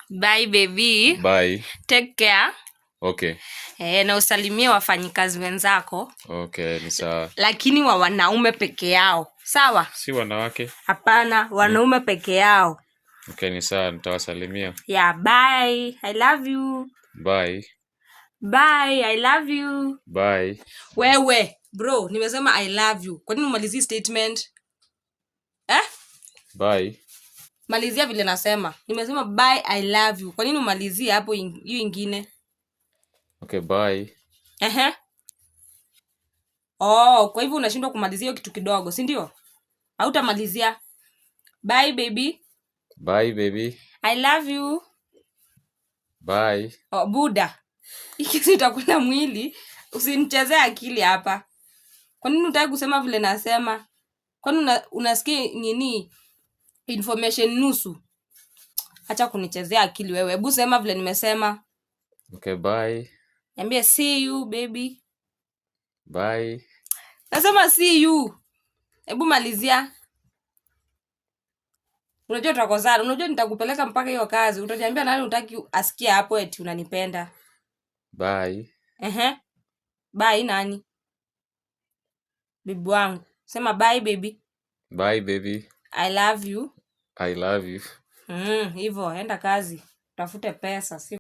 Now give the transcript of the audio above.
Bye baby. Bye. Take care. Okay. Na usalimie wafanyikazi wenzako. Okay, ni sawa. Lakini wa wanaume peke yao. Sawa? Si wanawake? Hapana, wanaume peke yao. Okay, ni sawa, nitawasalimia. Yeah, bye. I love you. Bye. Bye, I love you. Bye. Wewe, bro, nimesema I love you. Kwa nini umalizie statement? Bye. Malizia vile nasema. Nimesema bye, I love you. Kwa nini umalizie hapo hiyo ingine? Okay, bye. Kwa hivyo unashindwa kumalizia hiyo kitu kidogo, si ndio? Hautamalizia. Bye baby. Bye baby. I love you. Bye. Buda. Hiki itakula mwili. Usinichezee akili hapa. Kwa nini unataka kusema vile nasema? Kwani unasikia nini? Information nusu. Acha kunichezea akili wewe. Hebu sema vile nimesema. Okay, bye. Niambie see you baby. Bye. Nasema see you. Hebu malizia. Unajua tutakozana. Unajua nitakupeleka mpaka hiyo kazi. Utaniambia nani unataka asikie hapo eti unanipenda. Bye. Bye nani? Bibi wangu. Sema bye baby. Bye baby. I love you. I love you. Hivyo enda kazi. Tafute pesa.